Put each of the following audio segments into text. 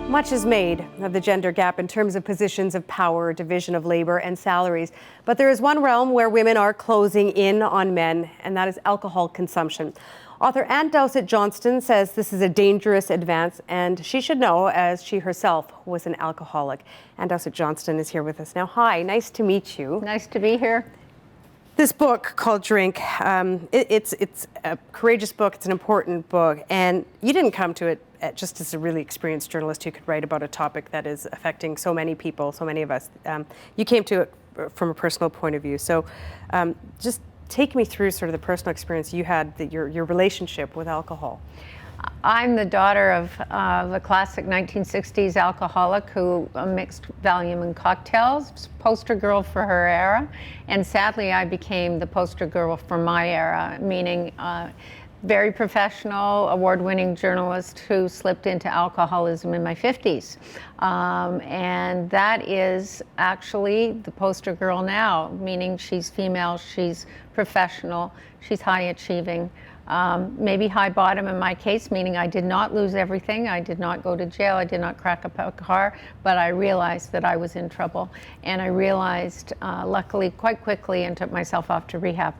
Much is made of the gender gap in terms of positions of power, division of labor, and salaries. But there is one realm where women are closing in on men, and that is alcohol consumption. Author Ann Dowsett-Johnston says this is a dangerous advance, and she should know, as she herself was an alcoholic. Ann Dowsett-Johnston is here with us now. Hi, nice to meet you. Nice to be here. This book called Drink, it's a courageous book, it's an important book, and you didn't come to it just as a really experienced journalist who could write about a topic that is affecting so many people, so many of us. You came to it from a personal point of view. So just take me through sort of the personal experience you had, your relationship with alcohol. I'm the daughter of the classic 1960s alcoholic who mixed Valium and cocktails, poster girl for her era, and sadly I became the poster girl for my era, meaning very professional, award-winning journalist who slipped into alcoholism in my 50s. And that is actually the poster girl now, meaning she's female, she's professional, she's high achieving. Maybe high bottom in my case, meaning I did not lose everything. I did not go to jail. I did not crack up a car, but I realized that I was in trouble. And I realized, luckily, quite quickly, and took myself off to rehab.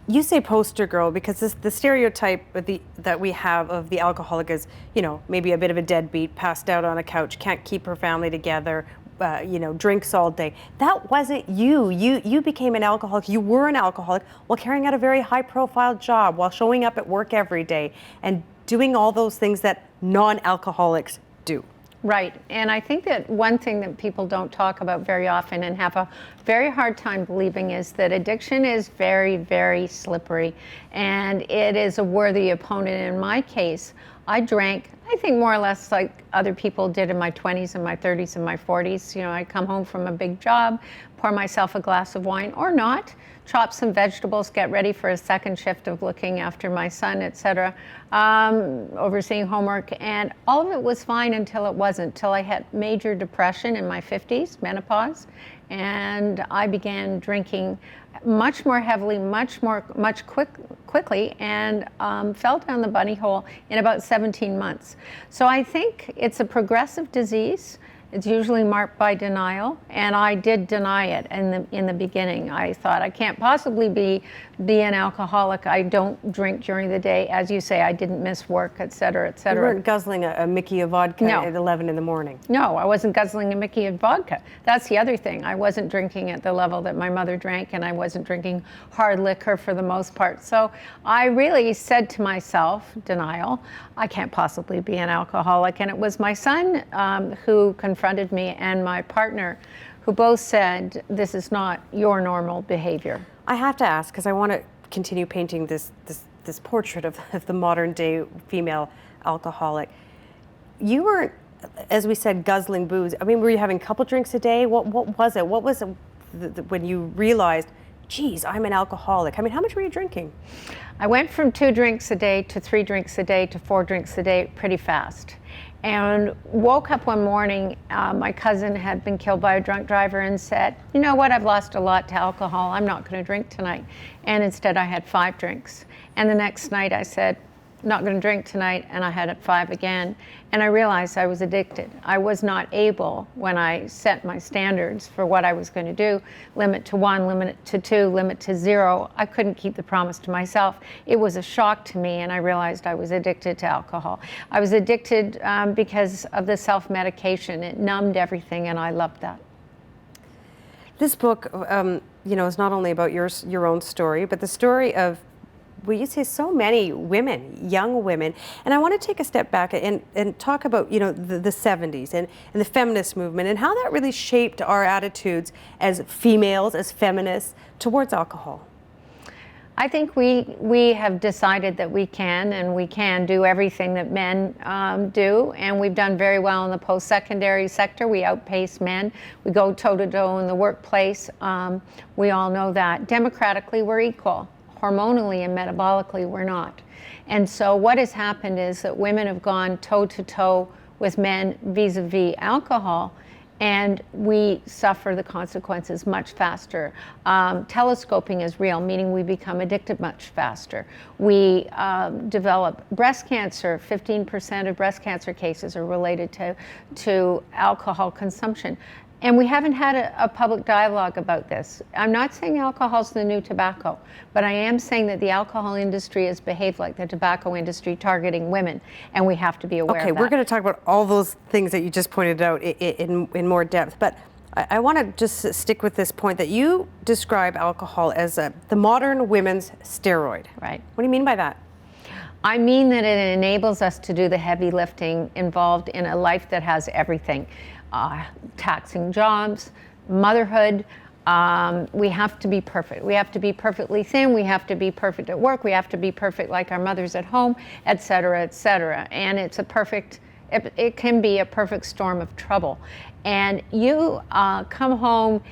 You say poster girl because the stereotype that we have of the alcoholic is, you know, maybe a bit of a deadbeat, passed out on a couch, can't keep her family together, you know, drinks all day. That wasn't you. You became an alcoholic. You were an alcoholic while carrying out a very high-profile job, while showing up at work every day and doing all those things that non-alcoholics do. Right, and I think that one thing that people don't talk about very often and have a very hard time believing is that addiction is very, very slippery, and it is a worthy opponent. In my case, I drank, I think more or less like other people did in my 20s and my 30s and my 40s. You know, I'd come home from a big job, pour myself a glass of wine or not, chop some vegetables, get ready for a second shift of looking after my son, etc., overseeing homework, and all of it was fine until it wasn't, till I had major depression in my 50s, menopause, and I began drinking much more heavily, much quickly, and fell down the bunny hole in about 17 months. So I think it's a progressive disease. It's usually marked by denial, and I did deny it in the beginning. I thought I can't possibly be an alcoholic. I don't drink during the day. As you say, I didn't miss work, et cetera, et cetera. You weren't guzzling a Mickey of vodka at 11 in the morning. No, I wasn't guzzling a Mickey of vodka. That's the other thing. I wasn't drinking at the level that my mother drank, and I wasn't drinking hard liquor for the most part. So I really said to myself, denial, I can't possibly be an alcoholic. And it was my son who confronted me and my partner who both said, this is not your normal behavior. I have to ask, because I want to continue painting this portrait of the modern day female alcoholic. You weren't, as we said, guzzling booze. I mean, were you having a couple drinks a day? What was it? What was it when you realized, geez, I'm an alcoholic? I mean, how much were you drinking? I went from 2 drinks a day to 3 drinks a day to 4 drinks a day pretty fast. And woke up one morning, my cousin had been killed by a drunk driver, and said, you know what, I've lost a lot to alcohol, I'm not going to drink tonight. And instead I had 5 drinks. And the next night I said, not going to drink tonight, and I had 5 again. And I realized I was addicted. I was not able, when I set my standards for what I was going to do, limit to 1, limit to 2, limit to 0, I couldn't keep the promise to myself. It was a shock to me, and I realized I was addicted to alcohol. I was addicted because of the self-medication. It numbed everything, and I loved that. This book, you know, is not only about your own story, but the story of, well, you say so many women, young women, and I want to take a step back and talk about, you know, the 70s and the feminist movement and how that really shaped our attitudes as females, as feminists, towards alcohol. I think we have decided that we can do everything that men do, and we've done very well in the post-secondary sector. We outpace men. We go toe-to-toe in the workplace. We all know that. Democratically, we're equal. Hormonally and metabolically, we're not. And so what has happened is that women have gone toe-to-toe with men vis-a-vis alcohol, and we suffer the consequences much faster. Telescoping is real, meaning we become addicted much faster. We develop breast cancer. 15% of breast cancer cases are related to alcohol consumption. And we haven't had a public dialogue about this. I'm not saying alcohol's the new tobacco, but I am saying that the alcohol industry has behaved like the tobacco industry, targeting women, and we have to be aware of that. Okay, we're going to talk about all those things that you just pointed out in more depth, but I want to just stick with this point that you describe alcohol as the modern women's steroid. Right. What do you mean by that? I mean that it enables us to do the heavy lifting involved in a life that has everything. Taxing jobs, motherhood. We have to be perfect. We have to be perfectly thin. We have to be perfect at work. We have to be perfect like our mothers at home, et cetera, et cetera. And it's it can be a perfect storm of trouble. And you come home,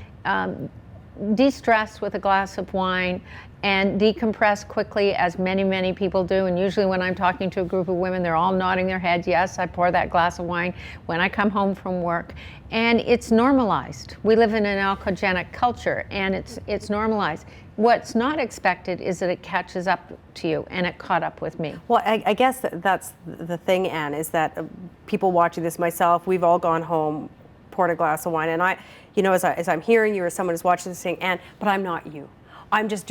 de-stress with a glass of wine, and decompress quickly, as many people do. And usually when I'm talking to a group of women, they're all nodding their heads. Yes, I pour that glass of wine when I come home from work. And it's normalized. We live in an alcoholic culture, and it's normalized. What's not expected is that it catches up to you, and it caught up with me. Well, I guess that's the thing, Anne, is that people watching this, myself, we've all gone home, poured a glass of wine, and as I'm hearing you, or someone is watching this saying, Anne, but I'm not you. I'm just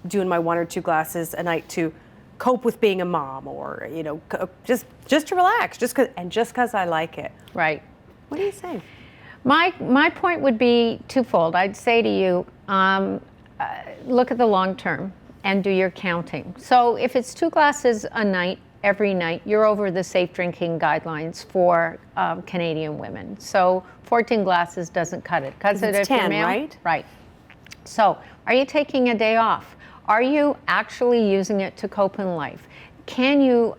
doing my 1 or 2 glasses a night to cope with being a mom, or just to relax, just because I like it. Right. What do you say? My point would be twofold. I'd say to you, look at the long term and do your counting. So if it's 2 glasses a night, every night, you're over the safe drinking guidelines for Canadian women. So 14 glasses doesn't cut it. Cuts it if 10, you're male. right? Right. So are you taking a day off? Are you actually using it to cope in life? Can you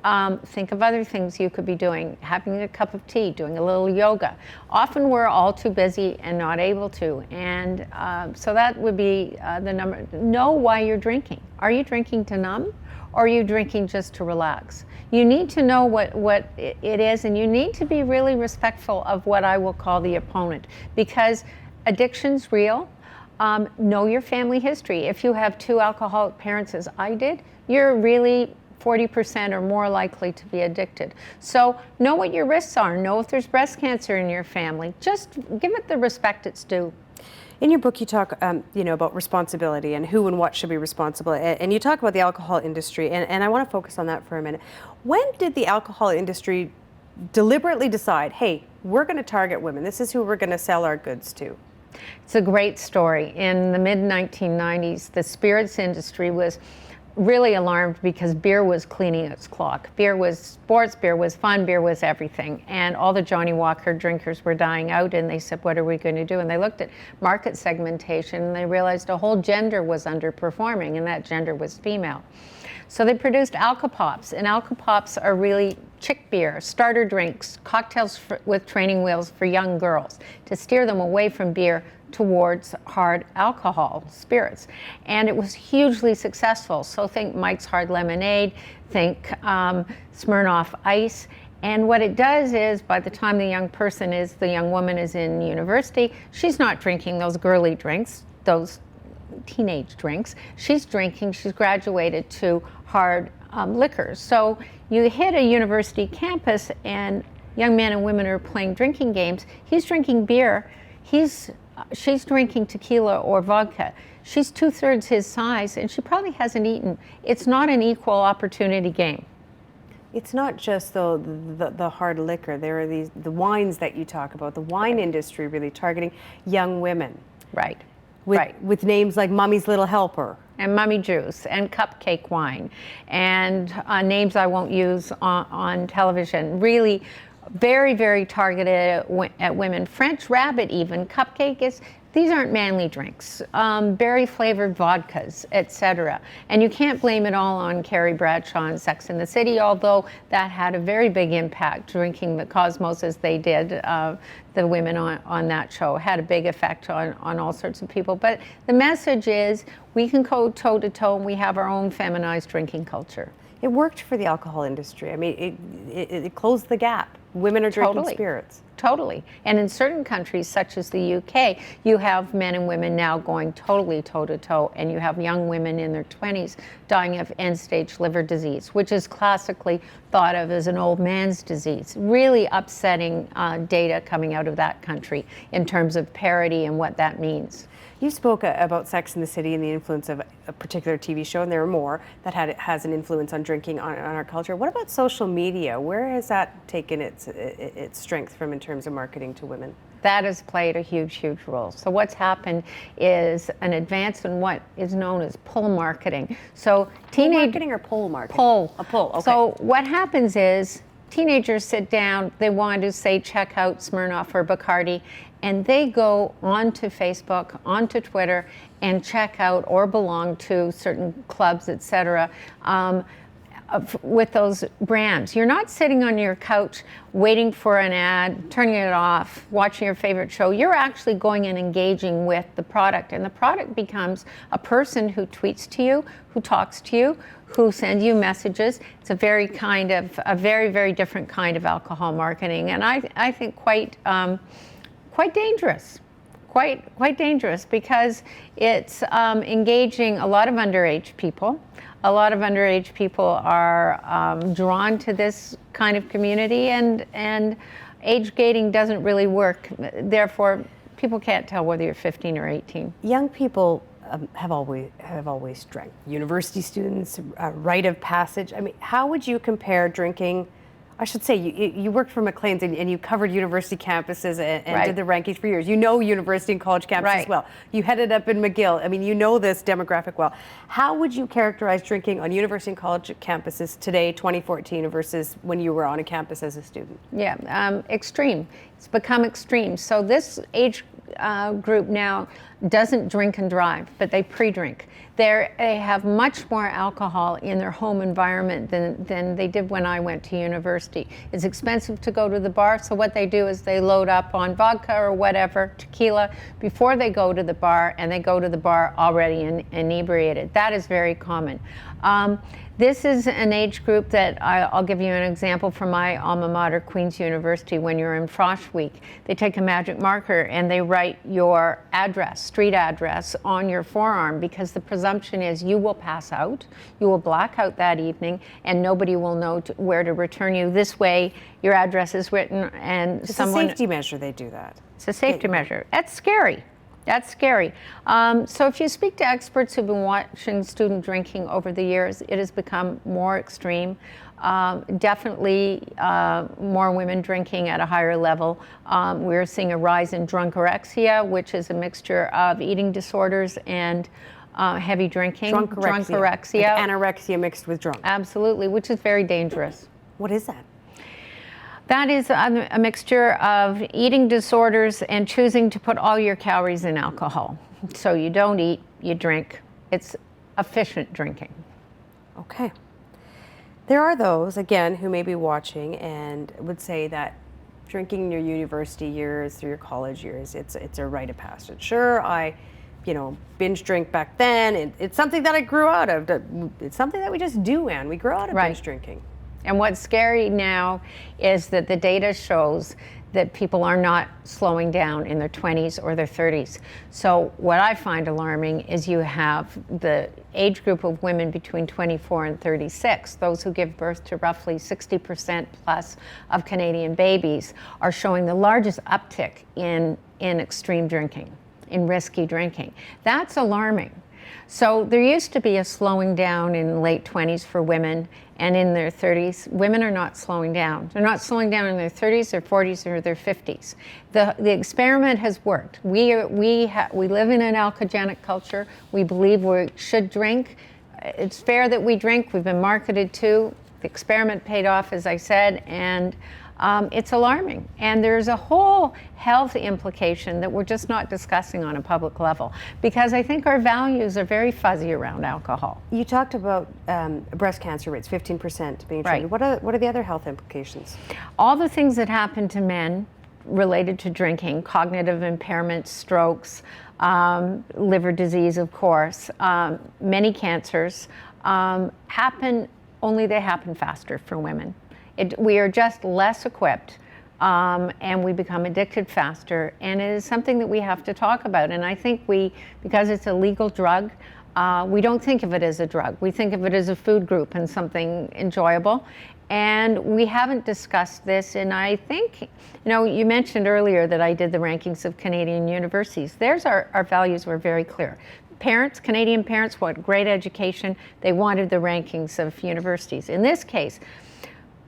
think of other things you could be doing? Having a cup of tea, doing a little yoga. Often we're all too busy and not able to. And so that would be the number. Know why you're drinking. Are you drinking to numb? Or are you drinking just to relax? You need to know what it is, and you need to be really respectful of what I will call the opponent, because addiction's real. Know your family history. If you have 2 alcoholic parents, as I did, you're really 40% or more likely to be addicted. So know what your risks are. Know if there's breast cancer in your family. Just give it the respect it's due. In your book, you talk, about responsibility and who and what should be responsible, and you talk about the alcohol industry, and I want to focus on that for a minute. When did the alcohol industry deliberately decide, hey, we're going to target women, this is who we're going to sell our goods to? It's a great story. In the mid-1990s, the spirits industry was really alarmed because beer was cleaning its clock. Beer was sports, beer was fun, beer was everything. And all the Johnny Walker drinkers were dying out, and they said, what are we going to do? And they looked at market segmentation, and they realized a whole gender was underperforming, and that gender was female. So they produced Alka-Pops, and Alka-Pops are really chick beer, starter drinks, cocktails with training wheels for young girls to steer them away from beer towards hard alcohol, spirits. And it was hugely successful. So think Mike's Hard Lemonade, think Smirnoff Ice. And what it does is, by the time the young woman is in university, she's not drinking those girly drinks, those teenage drinks. She's graduated to hard liquors. So you hit a university campus and young men and women are playing drinking games. He's drinking beer. She's drinking tequila or vodka. She's 2/3 his size, and she probably hasn't eaten. It's not an equal opportunity game. It's not just the hard liquor. There are the wines that you talk about. The wine industry really targeting young women. Right. With names like Mummy's Little Helper. And Mummy Juice and Cupcake Wine and names I won't use on television. Really very, very targeted at women. French Rabbit even, Cupcake these aren't manly drinks. Berry flavored vodkas, etc. And you can't blame it all on Carrie Bradshaw and Sex and the City, although that had a very big impact. Drinking the Cosmos as they did, the women on that show had a big effect on all sorts of people. But the message is we can go toe to toe, and we have our own feminized drinking culture. It worked for the alcohol industry. I mean, it closed the gap. Women are drinking spirits. totally. And in certain countries, such as the UK, you have men and women now going totally toe-to-toe, and you have young women in their 20s dying of end-stage liver disease, which is classically thought of as an old man's disease. Really upsetting data coming out of that country in terms of parity and what that means. You spoke about Sex and the City and the influence of a particular TV show, and there are more that has an influence on drinking on our culture. What about social media? Where has that taken its strength from in terms of marketing to women? That has played a huge, huge role. So what's happened is an advance in what is known as pull marketing. So marketing or pull marketing? Pull. A pull, okay. So what happens is teenagers sit down, they want to say check out Smirnoff or Bacardi, and they go onto Facebook, onto Twitter, and check out or belong to certain clubs, etc. With those brands. You're not sitting on your couch waiting for an ad, turning it off, watching your favorite show. You're actually going and engaging with the product, and the product becomes a person who tweets to you, who talks to you, who sends you messages. It's a very, very different kind of alcohol marketing, and I think quite dangerous. Quite dangerous, because it's engaging a lot of underage people. A lot of underage people are drawn to this kind of community, and age gating doesn't really work. Therefore, people can't tell whether you're 15 or 18. Young people have always drank. University students, rite of passage. I mean, how would you compare drinking? I should say, you worked for Maclean's and you covered university campuses and Right. did the rankings for years. You know university and college campuses Right. well. You headed up in McGill. I mean, you know this demographic well. How would you characterize drinking on university and college campuses today, 2014, versus when you were on a campus as a student? Yeah, extreme. It's become extreme. So this age group now doesn't drink and drive, but they pre-drink. They have much more alcohol in their home environment than they did when I went to university. It's expensive to go to the bar, so what they do is they load up on vodka or whatever, tequila, before they go to the bar, and they go to the bar already inebriated. That is very common. This is an age group that I'll give you an example from my alma mater, Queen's University. When you're in Frosh Week, they take a magic marker and they write your address, street address, on your forearm, because the presumption is you will pass out, you will black out that evening, and nobody will know where to return you. This way, your address is written, and It's a safety measure they do that. It's a safety measure. That's scary. That's scary. So if you speak to experts who've been watching student drinking over the years, it has become more extreme. Definitely more women drinking at a higher level. We're seeing a rise in drunkorexia, which is a mixture of eating disorders and heavy drinking. Drunkorexia. Like anorexia mixed with drunk. Absolutely, which is very dangerous. What is that? That is a mixture of eating disorders and choosing to put all your calories in alcohol. So you don't eat, you drink. It's efficient drinking. Okay. There are those, again, who may be watching and would say that drinking in your university years, through your college years, it's a rite of passage. Sure, I binge drink back then. It's something that I grew out of. It's something that we just do, Anne. We grow out of binge drinking. And what's scary now is that the data shows that people are not slowing down in their 20s or their 30s. So what I find alarming is you have the age group of women between 24 and 36, those who give birth to roughly 60% plus of Canadian babies, are showing the largest uptick in extreme drinking, in risky drinking. That's alarming. So there used to be a slowing down in the late 20s for women, and in their 30s, women are not slowing down. They're not slowing down in their 30s, their 40s, or their 50s. The experiment has worked. We live in an alcoholic culture. We believe we should drink. It's fair that we drink. We've been marketed to. The experiment paid off, as I said, and it's alarming. And there's a whole health implication that we're just not discussing on a public level, because I think our values are very fuzzy around alcohol. You talked about breast cancer rates, 15% being treated. Right. What are the other health implications? All the things that happen to men related to drinking, cognitive impairment, strokes, liver disease, of course, many cancers happen, only they happen faster for women. We are just less equipped and we become addicted faster. And it is something that we have to talk about. And I think because it's a legal drug, we don't think of it as a drug. We think of it as a food group and something enjoyable. And we haven't discussed this. And I think, you mentioned earlier that I did the rankings of Canadian universities. Our values were very clear. Parents, Canadian parents, want great education. They wanted the rankings of universities. In this case,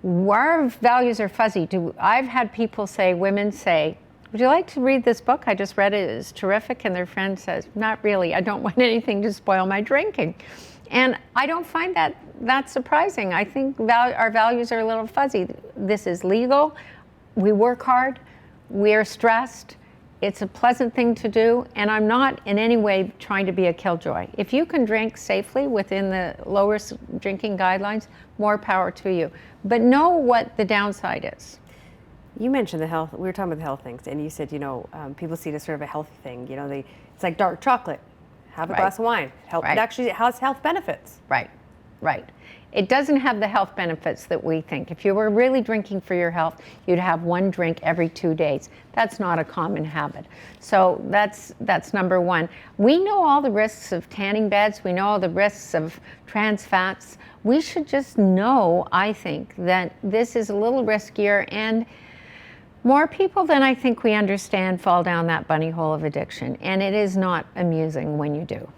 our values are fuzzy. I've had people women say, would you like to read this book? I just read it, it's terrific. And their friend says, not really, I don't want anything to spoil my drinking. And I don't find that surprising. I think our values are a little fuzzy. This is legal, we work hard, we're stressed, it's a pleasant thing to do, and I'm not in any way trying to be a killjoy. If you can drink safely within the lowest drinking guidelines, more power to you. But know what the downside is. You mentioned the health. We were talking about the health things, and you said, people see it as sort of a healthy thing. It's like dark chocolate. Have a glass of wine. It actually has health benefits. Right. It doesn't have the health benefits that we think. If you were really drinking for your health, you'd have one drink every 2 days. That's not a common habit. So that's number one. We know all the risks of tanning beds. We know all the risks of trans fats. We should just know, I think, that this is a little riskier, and more people than I think we understand fall down that bunny hole of addiction. And it is not amusing when you do.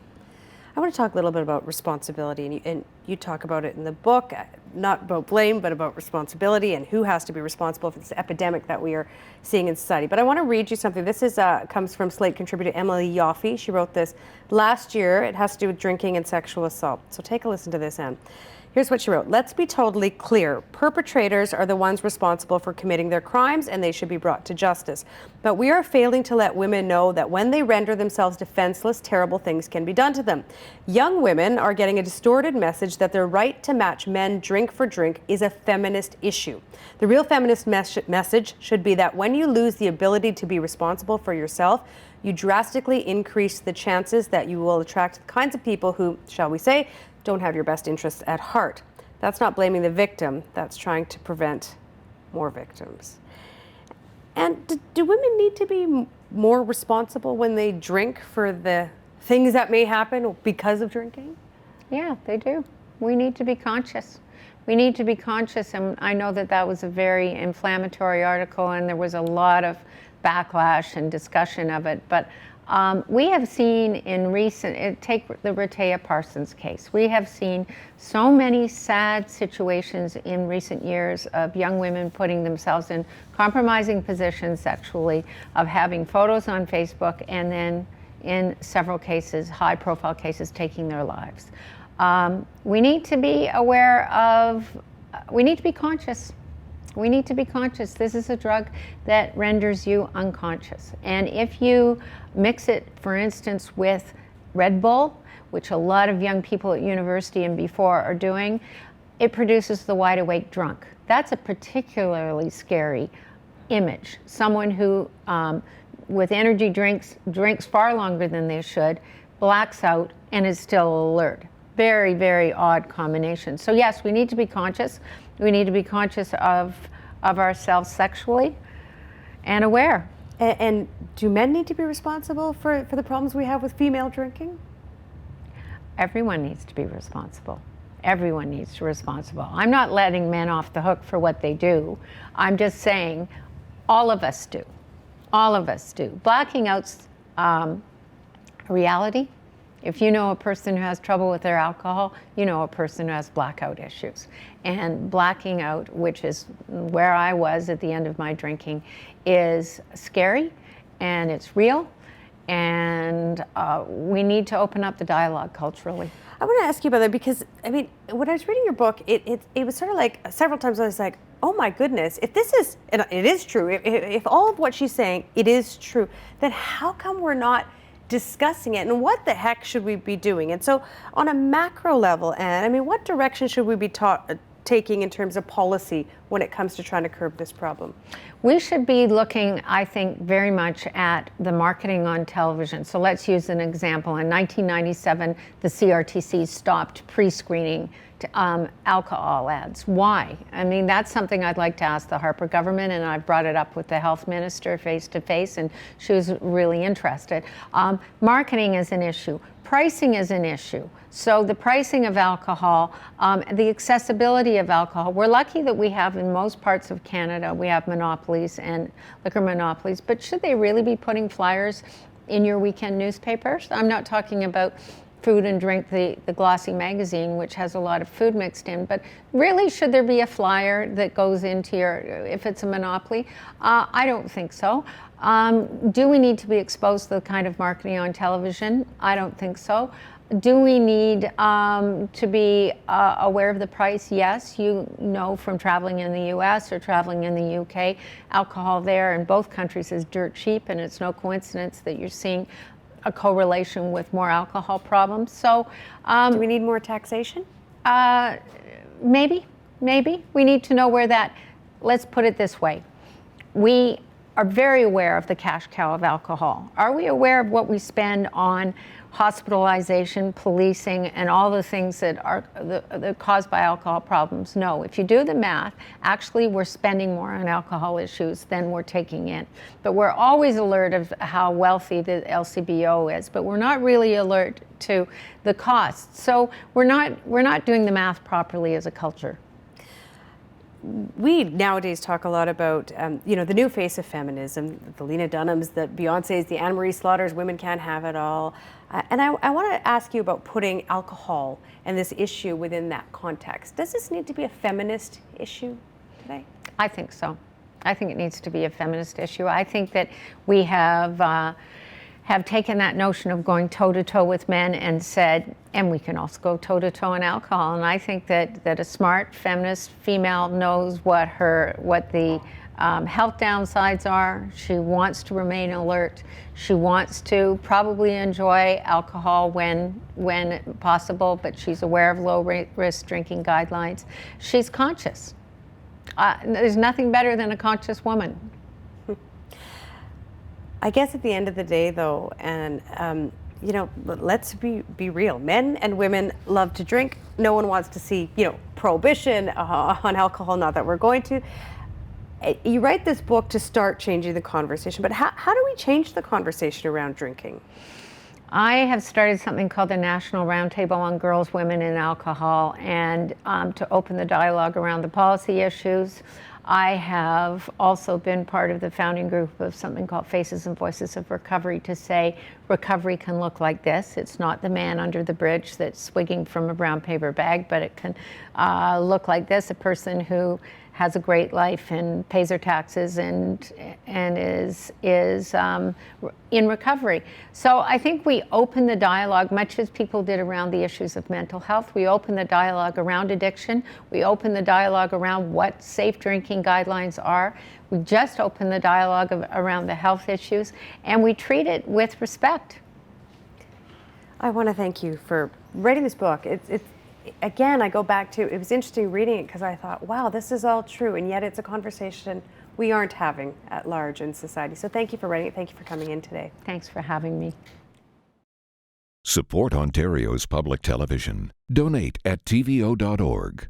I want to talk a little bit about responsibility, and you talk about it in the book, not about blame, but about responsibility and who has to be responsible for this epidemic that we are seeing in society. But I want to read you something. This comes from Slate contributor Emily Yoffe. She wrote this last year. It has to do with drinking and sexual assault. So take a listen to this, Anne. Here's what she wrote. Let's be totally clear. Perpetrators are the ones responsible for committing their crimes, and they should be brought to justice. But we are failing to let women know that when they render themselves defenseless, terrible things can be done to them. Young women are getting a distorted message that their right to match men drink for drink is a feminist issue. The real feminist message should be that when you lose the ability to be responsible for yourself, you drastically increase the chances that you will attract the kinds of people who, shall we say, don't have your best interests at heart. That's not blaming the victim. That's trying to prevent more victims. And do women need to be more responsible when they drink for the things that may happen because of drinking? Yeah, they do. We need to be conscious. We need to be conscious, and I know that was a very inflammatory article, and there was a lot of backlash and discussion of it. But we have seen take the Rehtaeh Parsons case. We have seen so many sad situations in recent years of young women putting themselves in compromising positions sexually, of having photos on Facebook, and then in several cases, high profile cases, taking their lives. We need to be we need to be conscious. We need to be conscious. This is a drug that renders you unconscious. And if you mix it, for instance, with Red Bull, which a lot of young people at university and before are doing, it produces the wide awake drunk. That's a particularly scary image. Someone who, with energy drinks far longer than they should, blacks out and is still alert. Very, very odd combination. So yes, we need to be conscious. We need to be conscious of ourselves sexually and aware. And do men need to be responsible for the problems we have with female drinking? Everyone needs to be responsible. Everyone needs to be responsible. I'm not letting men off the hook for what they do. I'm just saying all of us do. All of us do. Blacking out's a reality. If you know a person who has trouble with their alcohol, you know a person who has blackout issues. And blacking out, which is where I was at the end of my drinking, is scary and it's real. And we need to open up the dialogue culturally. I want to ask you about that because, I mean, when I was reading your book, it was sort of like several times I was like, oh my goodness, if this is, and it is true, if all of what she's saying, it is true, then how come we're not discussing it, and what the heck should we be doing? And so on a macro level, Anne, I mean, what direction should we be taking in terms of policy when it comes to trying to curb this problem? We should be looking, I think, very much at the marketing on television. So let's use an example. In 1997, the CRTC stopped pre-screening alcohol ads. Why? I mean, that's something I'd like to ask the Harper government, and I've brought it up with the health minister face to face, and she was really interested. Marketing is an issue. Pricing is an issue. So the pricing of alcohol, the accessibility of alcohol. We're lucky that we have in most parts of Canada, we have monopolies and liquor monopolies, but should they really be putting flyers in your weekend newspapers? I'm not talking about Food and Drink, the glossy magazine, which has a lot of food mixed in, but really should there be a flyer that goes into your, if it's a monopoly? I don't think so. Do we need to be exposed to the kind of marketing on television? I don't think so. Do we need to be aware of the price? Yes. You know from traveling in the US or traveling in the UK, alcohol there in both countries is dirt cheap, and it's no coincidence that you're seeing a correlation with more alcohol problems. So, do we need more taxation? Maybe. We need to know where that, let's put it this way. We are very aware of the cash cow of alcohol. Are we aware of what we spend on hospitalization, policing, and all the things that are caused by alcohol problems? No. If you do the math, actually we're spending more on alcohol issues than we're taking in. But we're always alert of how wealthy the LCBO is, but we're not really alert to the costs. So we're not doing the math properly as a culture. We nowadays talk a lot about, the new face of feminism, the Lena Dunhams, the Beyoncés, the Anne Marie Slaughters, women can't have it all. And I want to ask you about putting alcohol and this issue within that context. Does this need to be a feminist issue today? I think so. I think it needs to be a feminist issue. I think that we have taken that notion of going toe-to-toe with men and said, and we can also go toe-to-toe in alcohol. And I think that a smart feminist female knows what the health downsides are. She wants to remain alert. She wants to probably enjoy alcohol when possible, but she's aware of low-risk drinking guidelines. She's conscious. There's nothing better than a conscious woman. I guess at the end of the day, though, and let's be real. Men and women love to drink. No one wants to see, prohibition on alcohol. Not that we're going to. You write this book to start changing the conversation, but how do we change the conversation around drinking? I have started something called the National Roundtable on Girls, Women, and Alcohol, and to open the dialogue around the policy issues. I have also been part of the founding group of something called Faces and Voices of Recovery to say recovery can look like this. It's not the man under the bridge that's swigging from a brown paper bag, but it can look like this, a person who has a great life and pays her taxes and is in recovery. So I think we open the dialogue, much as people did around the issues of mental health. We open the dialogue around addiction. We open the dialogue around what safe drinking guidelines are. We just open the dialogue around the health issues, and we treat it with respect. I want to thank you for writing this book. Again, I go back to, it was interesting reading it because I thought, wow, this is all true, and yet it's a conversation we aren't having at large in society. So thank you for writing it. Thank you for coming in today. Thanks for having me. Support Ontario's public television. Donate at tvo.org.